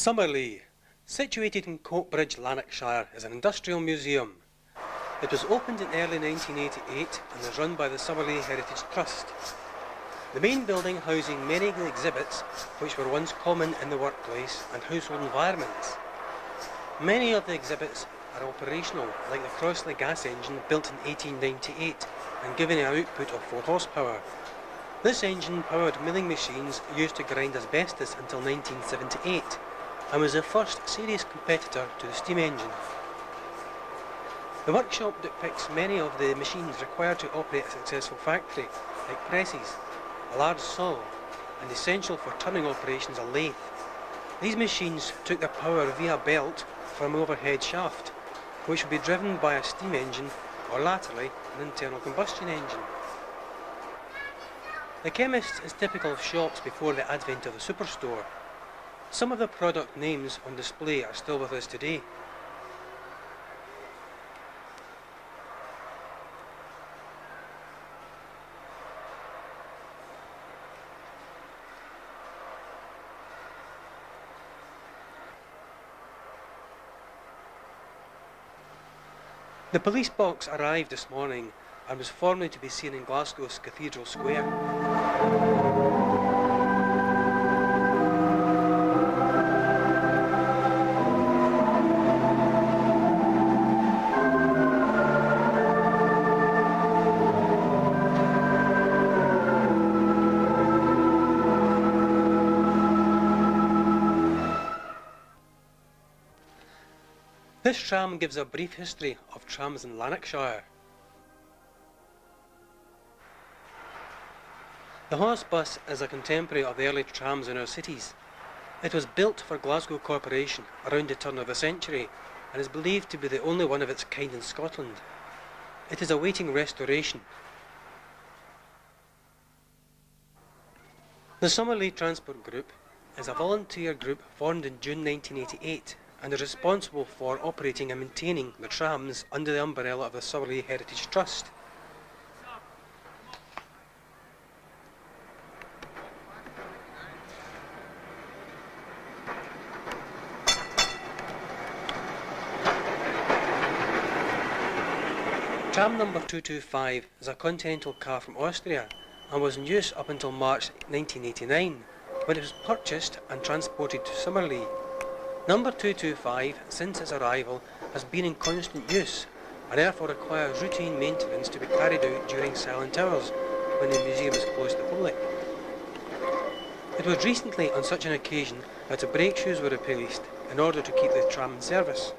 Summerlee, situated in Coatbridge, Lanarkshire, is an industrial museum. It was opened in early 1988 and is run by the Summerlee Heritage Trust. The main building housing many of the exhibits which were once common in the workplace and household environments. Many of the exhibits are operational, like the Crossley gas engine built in 1898 and giving an output of 4 horsepower. This engine powered milling machines used to grind asbestos until 1978 and was the first serious competitor to the steam engine. The workshop depicts many of the machines required to operate a successful factory, like presses, a large saw, and essential for turning operations, a lathe. These machines took their power via a belt from an overhead shaft, which would be driven by a steam engine or latterly an internal combustion engine. The chemist is typical of shops before the advent of the superstore. Some of the product names on display are still with us today. The police box arrived this morning and was formerly to be seen in Glasgow's Cathedral Square. This tram gives a brief history of trams in Lanarkshire. The horse bus is a contemporary of the early trams in our cities. It was built for Glasgow Corporation around the turn of the century and is believed to be the only one of its kind in Scotland. It is awaiting restoration. The Summerlee Transport Group is a volunteer group formed in June 1988 and is responsible for operating and maintaining the trams under the umbrella of the Summerlee Heritage Trust. Tram number 225 is a continental car from Austria and was in use up until March 1989, when it was purchased and transported to Summerlee. Number 225, since its arrival, has been in constant use and therefore requires routine maintenance to be carried out during silent hours when the museum is closed to the public. It was recently on such an occasion that the brake shoes were replaced in order to keep the tram in service.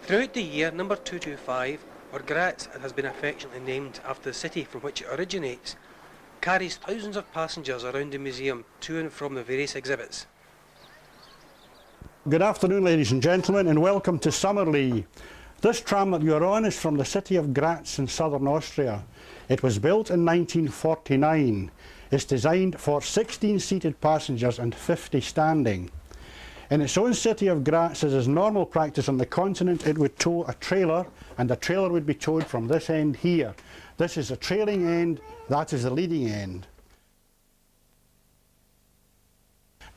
Throughout the year, number 225, or Graz as it has been affectionately named after the city from which it originates, carries thousands of passengers around the museum to and from the various exhibits. Good afternoon, ladies and gentlemen, and welcome to Summerlee. This tram that you're on is from the city of Graz in southern Austria. It was built in 1949. It's designed for 16 seated passengers and 50 standing. In its own city of Graz, as is normal practice on the continent, it would tow a trailer, and the trailer would be towed from this end here. This is the trailing end, that is the leading end.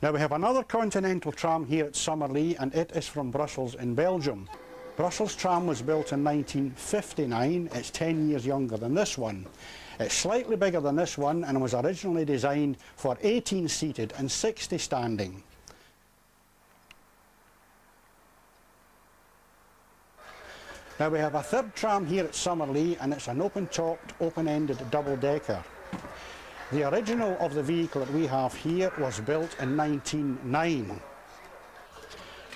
Now we have another continental tram here at Summerlee, and it is from Brussels in Belgium. Brussels tram was built in 1959, it's 10 years younger than this one. It's slightly bigger than this one and was originally designed for 18 seated and 60 standing. Now we have a third tram here at Summerlee, and it's an open-topped, open-ended double-decker. The original of the vehicle that we have here was built in 1909.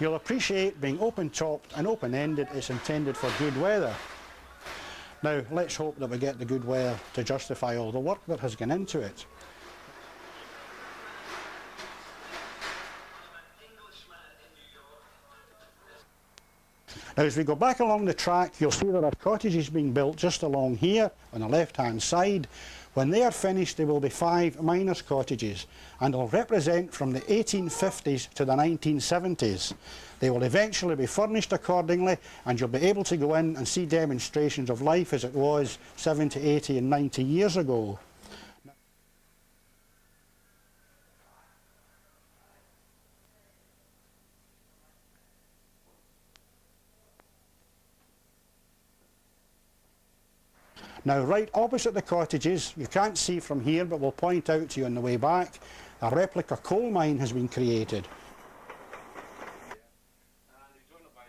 You'll appreciate being open-topped and open-ended is intended for good weather. Now let's hope that we get the good weather to justify all the work that has gone into it. Now as we go back along the track, you'll see there are cottages being built just along here on the left-hand side. When they are finished, there will be 5 miners' cottages, and they'll represent from the 1850s to the 1970s. They will eventually be furnished accordingly, and you'll be able to go in and see demonstrations of life as it was 70, 80 and 90 years ago. Now right opposite the cottages, you can't see from here but we'll point out to you on the way back, a replica coal mine has been created.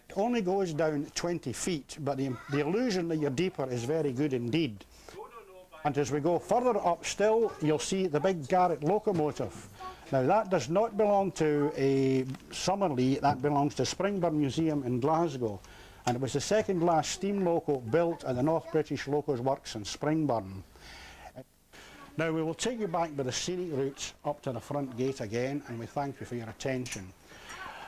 It only goes down 20 feet, but the illusion that you're deeper is very good indeed. And as we go further up still, you'll see the big Garrett locomotive. Now that does not belong to a Summerlee, that belongs to Springburn Museum in Glasgow. And it was the second last steam loco built at the North British Locos Works in Springburn. Now we will take you back by the scenic route up to the front gate again, and we thank you for your attention.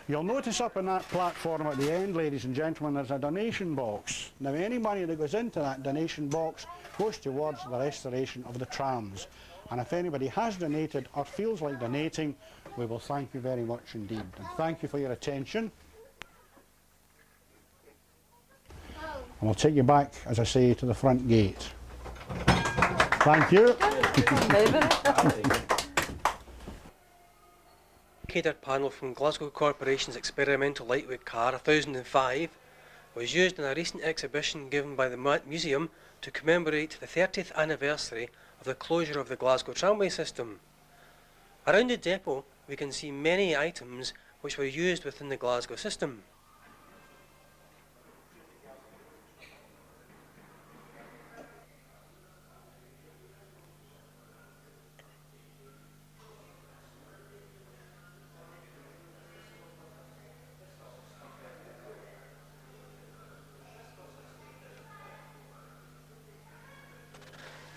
You'll notice up on that platform at the end, ladies and gentlemen, there's a donation box. Now any money that goes into that donation box goes towards the restoration of the trams. And if anybody has donated or feels like donating, we will thank you very much indeed. And thank you for your attention. And we'll take you back, as I say, to the front gate. Thank you. Indicator panel from Glasgow Corporation's experimental lightweight car 1005 was used in a recent exhibition given by the museum to commemorate the 30th anniversary of the closure of the Glasgow tramway system. Around the depot we can see many items which were used within the Glasgow system.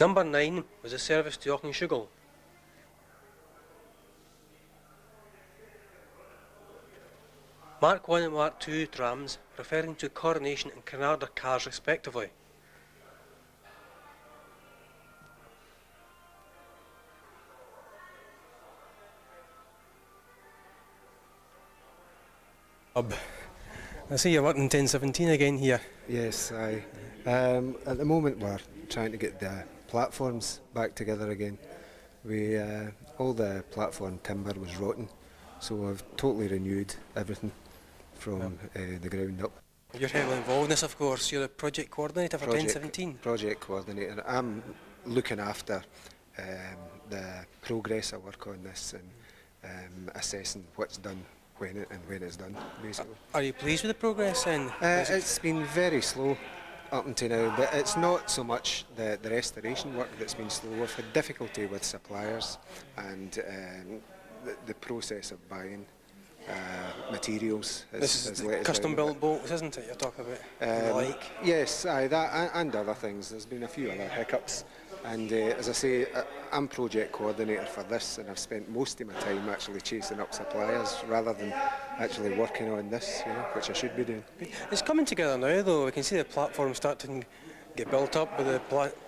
Number 9 was a service to Auchenshoogle. Mark 1 and Mark 2 trams referring to Coronation and Carnarder cars respectively. I see you're working 1017 again here. Yes, aye. At the moment we're trying to get the platforms back together again. All the platform timber was rotten, so we've totally renewed everything from the ground up. You're heavily involved in this, of course. You're the project coordinator for 1017. Project coordinator. I'm looking after the progress of work on this and assessing what's done when it's done, basically. Are you pleased with the progress then? It's been very slow up until now, but it's not so much the restoration work that's been slow. We've had difficulty with suppliers and the process of buying materials. This is the custom built boats, isn't it, you're talking about? Yes, aye, that and other things. There's been a few other hiccups. And as I say, I'm project coordinator for this, and I've spent most of my time actually chasing up suppliers rather than actually working on this, you know, which I should be doing. It's coming together now though. We can see the platform starting to get built up with the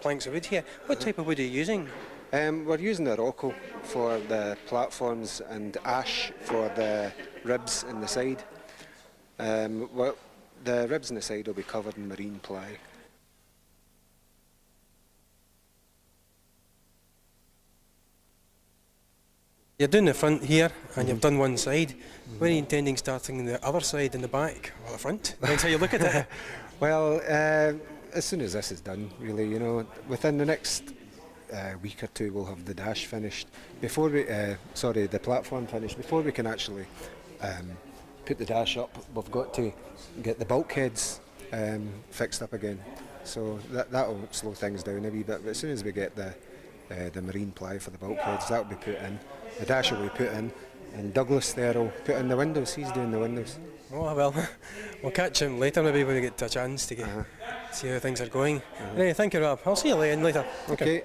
planks of wood here. What type of wood are you using? We're using the Rocco for the platforms and ash for the ribs in the side. Well, the ribs in the side will be covered in marine ply. You're doing the front here, and you've done one side. When are you intending starting the other side in the back, or the front? Depends how you look at it. Well, as soon as this is done, really, you know, within the next week or two we'll have the dash finished. Before we, the platform finished. Before we can actually put the dash up, we've got to get the bulkheads fixed up again. So that'll slow things down a wee bit, but as soon as we get the marine ply for the bulkheads, that'll be put in. The dash will be put in, and Douglas there will put in the windows. He's doing the windows. Oh well, we'll catch him later maybe when we get a chance to see how things are going. Anyway, thank you, Rob. I'll see you later. Okay.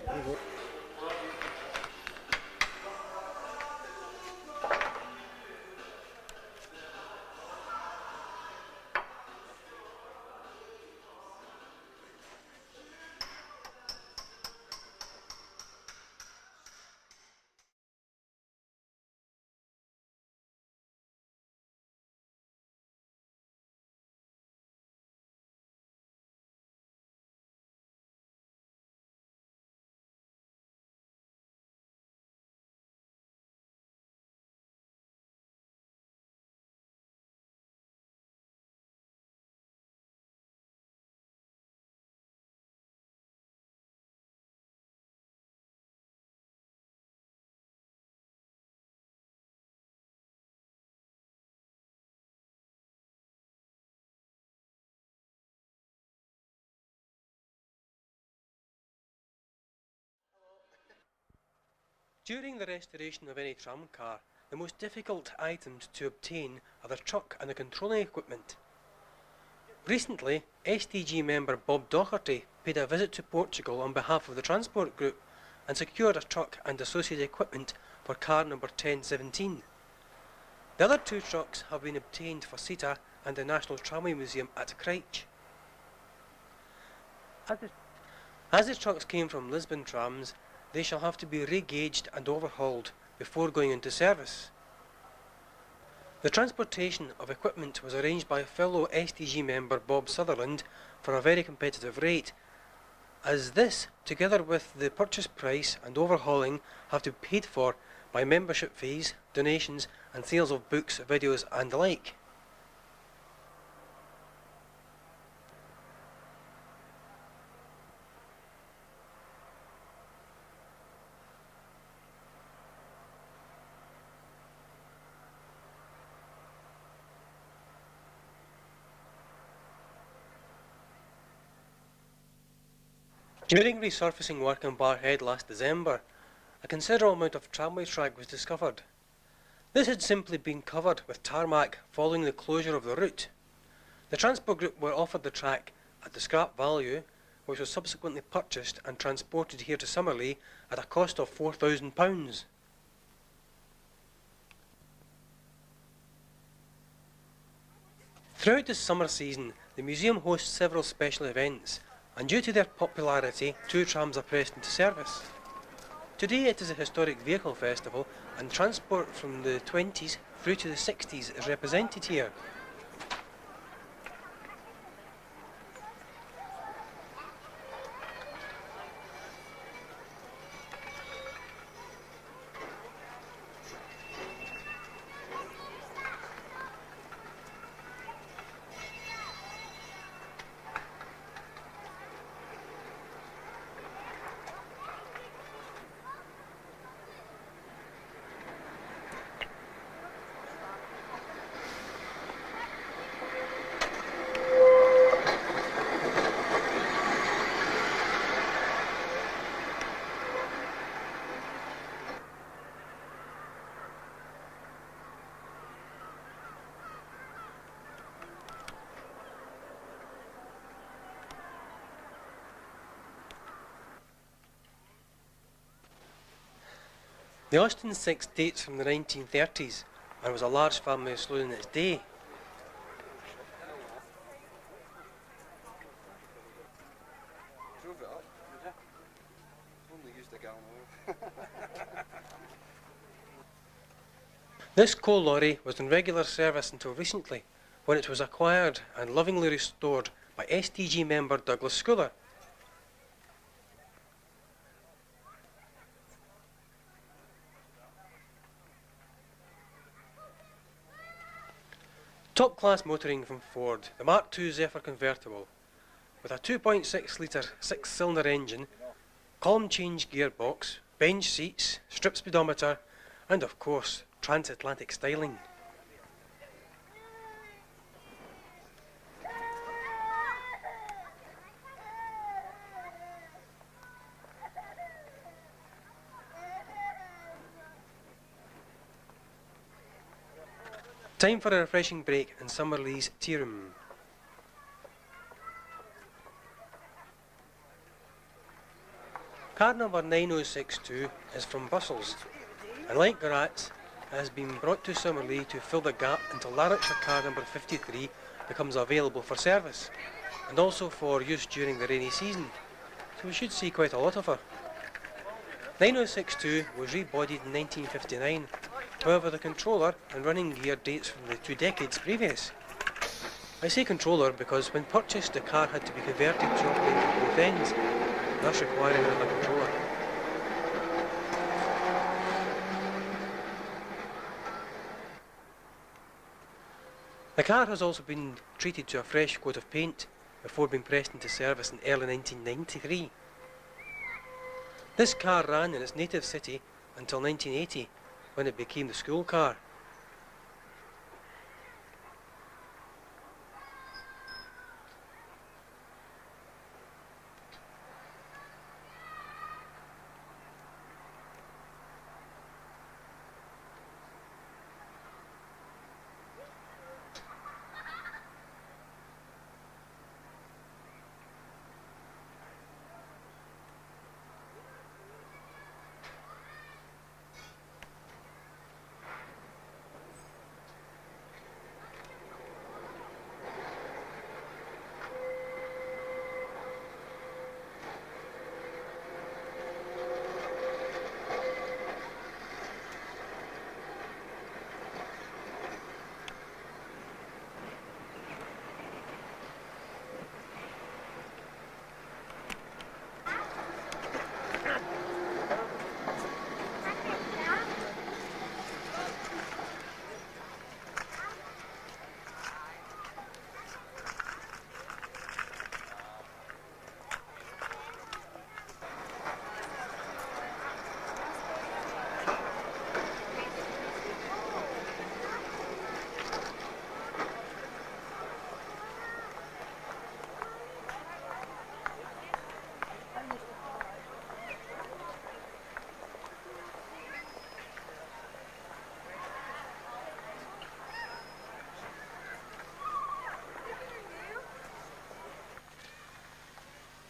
During the restoration of any tram car, the most difficult items to obtain are the truck and the controlling equipment. Recently, STG member Bob Doherty paid a visit to Portugal on behalf of the Transport Group and secured a truck and associated equipment for car number 1017. The other two trucks have been obtained for CETA and the National Tramway Museum at Cottages. As the trucks came from Lisbon trams, they shall have to be re-gauged and overhauled before going into service. The transportation of equipment was arranged by fellow STG member Bob Sutherland for a very competitive rate, as this, together with the purchase price and overhauling, have to be paid for by membership fees, donations and sales of books, videos and the like. During resurfacing work on Barhead last December, a considerable amount of tramway track was discovered. This had simply been covered with tarmac following the closure of the route. The Transport Group were offered the track at the scrap value, which was subsequently purchased and transported here to Summerlee at a cost of £4,000. Throughout the summer season, the museum hosts several special events, and due to their popularity, two trams are pressed into service. Today it is a historic vehicle festival, and transport from the 20s through to the 60s is represented here. The Austin 6 dates from the 1930s and was a large family saloon in its day. Drove it up, did you? Only used a gallon of oil. This coal lorry was in regular service until recently, when it was acquired and lovingly restored by STG member Douglas Schooler. Top-class motoring from Ford, the Mark II Zephyr convertible, with a 2.6 litre 6-cylinder engine, column change gearbox, bench seats, strip speedometer, and of course, transatlantic styling. Time for a refreshing break in Summerlee's tea room. Car number 9062 is from Brussels, and like Graz, has been brought to Summerlee to fill the gap until Lanarkshire car number 53 becomes available for service, and also for use during the rainy season, so we should see quite a lot of her. 9062 was rebodied in 1959, however the controller and running gear dates from the 2 decades previous. I say controller because when purchased the car had to be converted to operate at both ends, thus requiring another controller. The car has also been treated to a fresh coat of paint before being pressed into service in early 1993. This car ran in its native city until 1980, when it became the school car.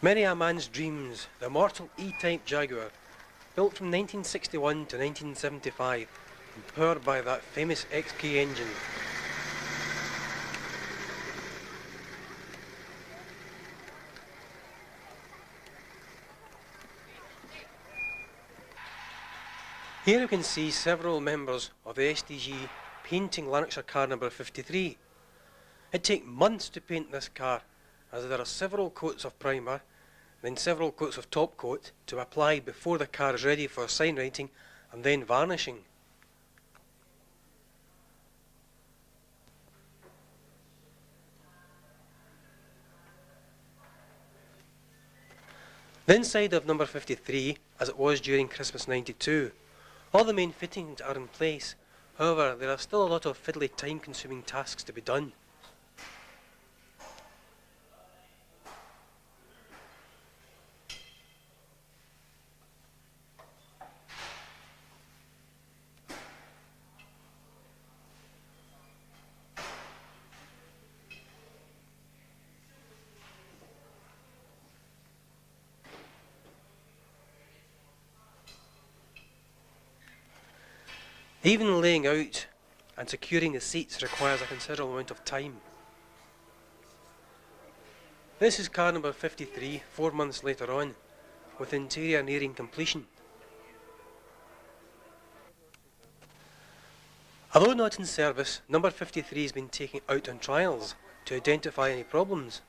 Many a man's dreams, the immortal E-Type Jaguar, built from 1961 to 1975, and powered by that famous XK engine. Here you can see several members of the STG painting Lanarkshire car number 53. It takes months to paint this car, as there are several coats of primer, then several coats of top coat to apply before the car is ready for sign writing and then varnishing. The inside of number 53, as it was during Christmas '92, all the main fittings are in place. However, there are still a lot of fiddly time-consuming tasks to be done. Even laying out and securing the seats requires a considerable amount of time. This is car number 53, 4 months later on, with the interior nearing completion. Although not in service, number 53 has been taken out on trials to identify any problems.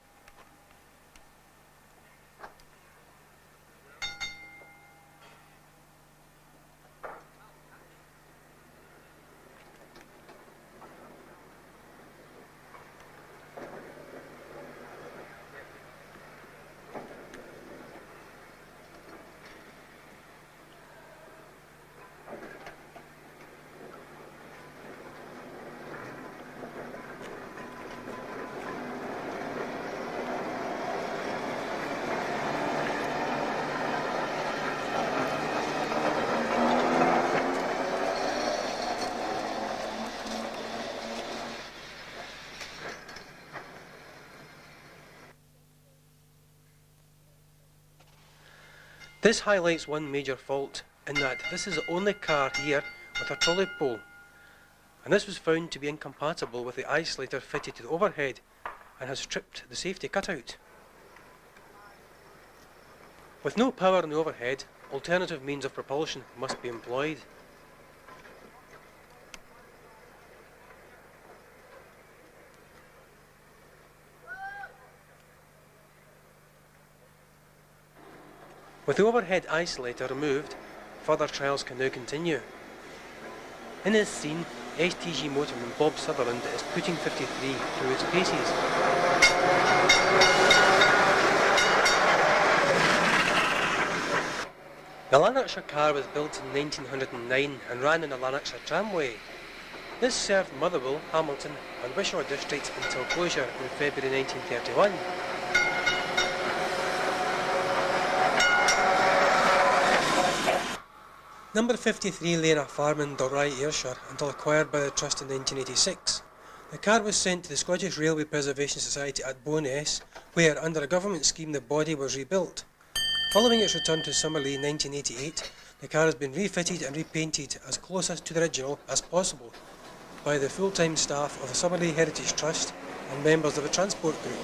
This highlights one major fault, in that this is the only car here with a trolley pole, and this was found to be incompatible with the isolator fitted to the overhead and has stripped the safety cutout. With no power on the overhead, alternative means of propulsion must be employed. With the overhead isolator removed, further trials can now continue. In this scene, STG motorman Bob Sutherland is putting 53 through its paces. The Lanarkshire car was built in 1909 and ran on the Lanarkshire Tramway. This served Motherwell, Hamilton and Wishaw districts until closure in February 1931. Number 53 lay in a farm in Dalry, Ayrshire until acquired by the Trust in 1986. The car was sent to the Scottish Railway Preservation Society at Bowness, where, under a government scheme, the body was rebuilt. Following its return to Summerlee in 1988, the car has been refitted and repainted as closest to the original as possible by the full-time staff of the Summerlee Heritage Trust and members of the Transport Group.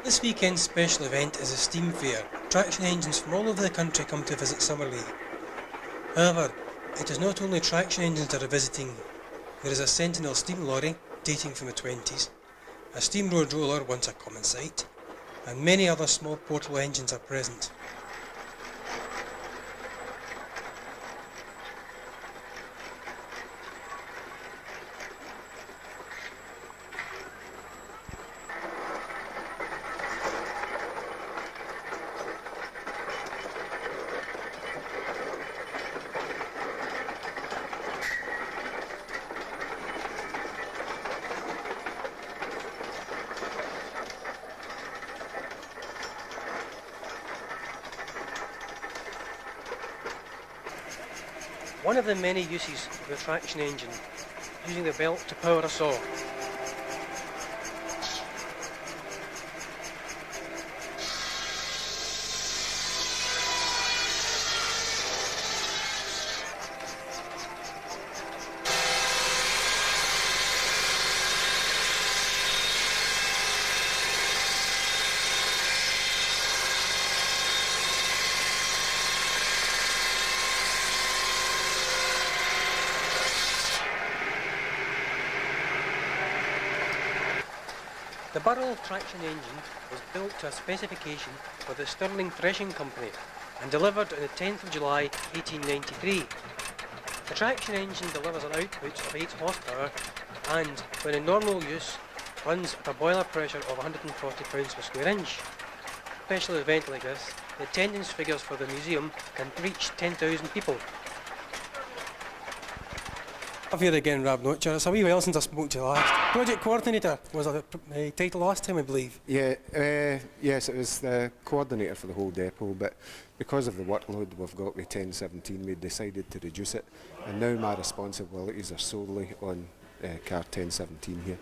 This weekend's special event is a steam fair. Traction engines from all over the country come to visit Summerlee. However, it is not only traction engines that are visiting. There is a Sentinel steam lorry, dating from the 20s, a steam road roller, once a common sight, and many other small portable engines are present. One of the many uses of the traction engine, using the belt to power a saw. The Burrell traction engine was built to a specification for the Stirling Threshing Company and delivered on the 10th of July 1893. The traction engine delivers an output of 8 horsepower and, when in normal use, runs at a boiler pressure of 140 pounds per square inch. A special event like this, the attendance figures for the museum can reach 10,000 people. I'm here again, Rob Notcher. It's a wee while since I spoke to you last. Project coordinator was a title last time, I believe. Yeah, yes, it was the coordinator for the whole depot, but because of the workload we've got with 1017, we decided to reduce it, and now my responsibilities are solely on car 1017 here.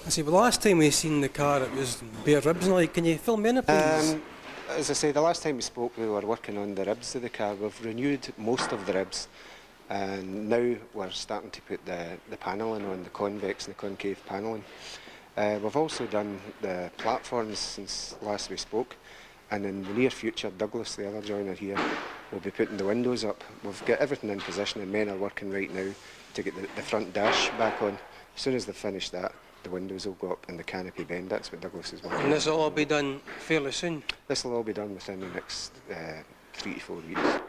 I see, well, last time we seen the car, it was bare ribs and like. Can you fill me in, please? As I say, the last time we spoke, we were working on the ribs of the car. We've renewed most of the ribs, and now we're starting to put the panelling on, the convex and the concave panelling. We've also done the platforms since last we spoke, and in the near future, Douglas, the other joiner here, will be putting the windows up. We've got everything in position, and men are working right now to get the front dash back on. As soon as they've finished that, the windows will go up and the canopy bend. That's what Douglas is working on. And this will all be done fairly soon? This will all be done within the next 3 to 4 weeks.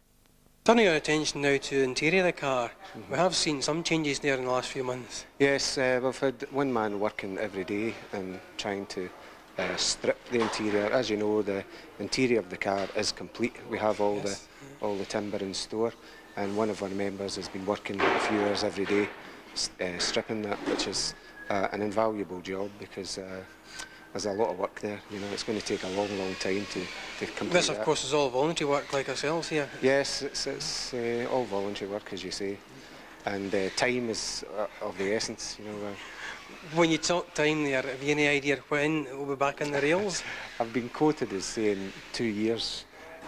Turning our attention now to the interior of the car, we have seen some changes there in the last few months. Yes, we've had one man working every day and trying to strip the interior. As you know, the interior of the car is complete. We have all the timber in store, and one of our members has been working a few hours every day stripping that, which is an invaluable job because there's a lot of work there. You know, it's going to take a long time to complete This, of course, is all voluntary work like ourselves here. Yes, it's all voluntary work, as you say, and time is of the essence. You know. When you talk time there, have you any idea when we'll be back on the rails? I've been quoted as saying 2 years,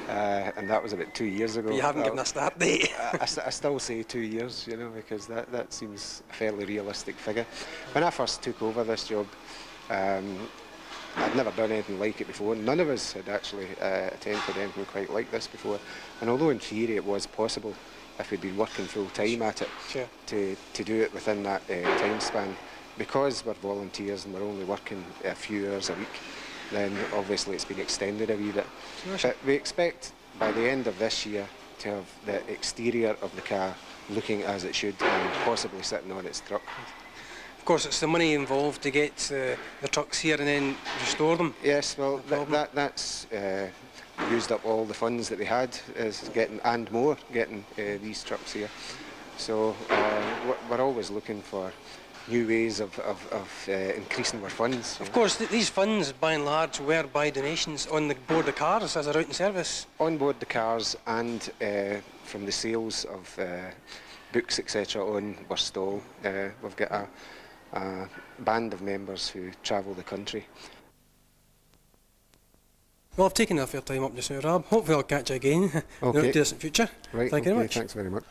and that was about 2 years ago. But you haven't given a start date. I still say 2 years, you know, because that seems a fairly realistic figure. When I first took over this job, I'd never done anything like it before. None of us had actually attempted anything quite like this before. And although in theory it was possible, if we'd been working full time at it, sure, to do it within that time span, because we're volunteers and we're only working a few hours a week, then obviously it's been extended a wee bit. But we expect by the end of this year to have the exterior of the car looking as it should and possibly sitting on its truck. Of course, it's the money involved to get the trucks here and then restore them. Yes, well, that's used up all the funds that we had, is getting and more, getting these trucks here. So we're always looking for new ways of increasing our funds. Of course, these funds, by and large, were by donations on board the cars as they're out in service. On board the cars and from the sales of books, etc. on our stall. We've got a band of members who travel the country. Well, I've taken enough of your time up just now, Rob. Hopefully I'll catch you again in the not too distant future. Right, Thank you very much. Thanks very much.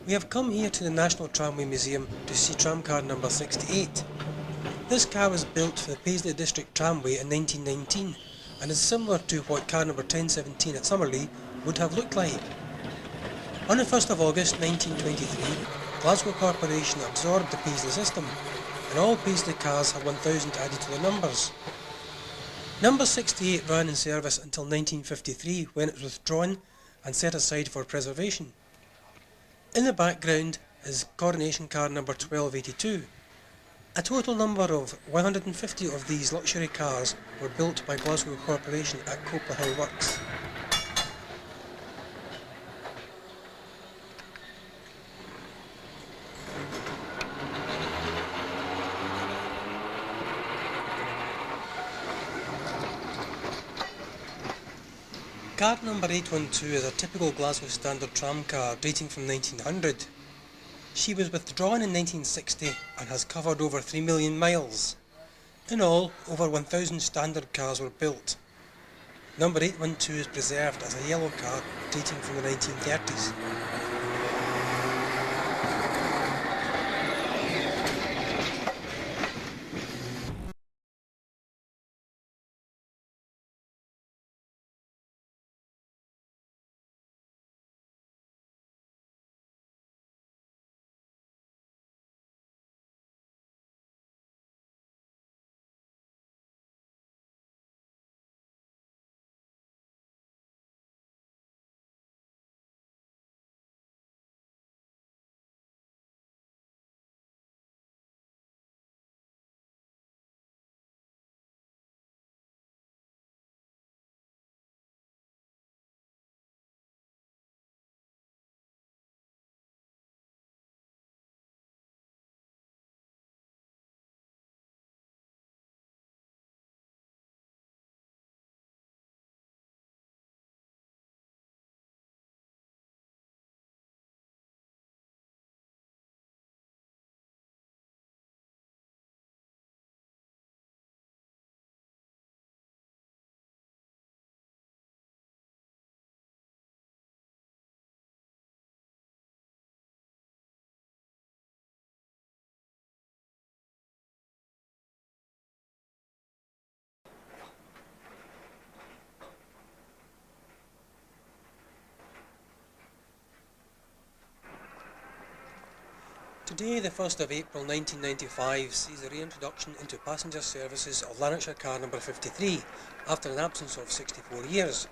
We have come here to the National Tramway Museum to see tramcar number 68. This car was built for the Paisley District Tramway in 1919 and is similar to what car number 1017 at Summerlee would have looked like. On the 1st of August 1923, Glasgow Corporation absorbed the Paisley system and all Paisley cars have 1000 added to their numbers. Number 68 ran in service until 1953 when it was withdrawn and set aside for preservation. In the background is coronation car number 1282. A total number of 150 of these luxury cars were built by Glasgow Corporation at Copla Hill Works. Car number 812 is a typical Glasgow standard tram car dating from 1900. She was withdrawn in 1960 and has covered over 3 million miles. In all, over 1000 standard cars were built. Number 812 is preserved as a yellow car dating from the 1930s. Today, the 1st of April 1995, sees the reintroduction into passenger services of Lanarkshire car number 53 after an absence of 64 years.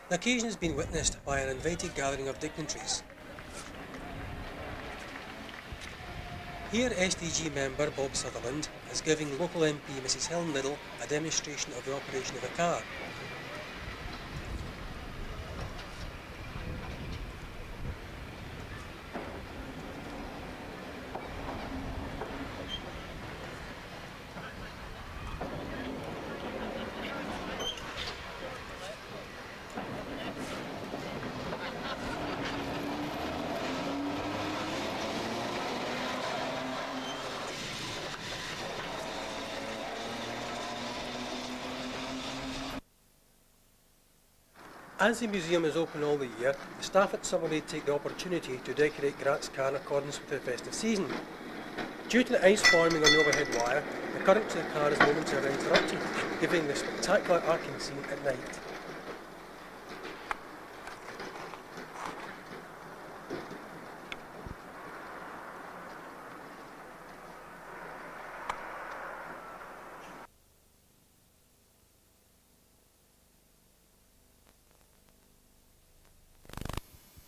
The occasion has been witnessed by an invited gathering of dignitaries. Here, SDG member Bob Sutherland is giving local MP Mrs Helen Liddle a demonstration of the operation of the car. As the museum is open all the year, the staff at Summerlee take the opportunity to decorate Gratz car in accordance with the festive season. Due to the ice forming on the overhead wire, the current to the car is momentarily interrupted, giving the spectacular arcing scene at night.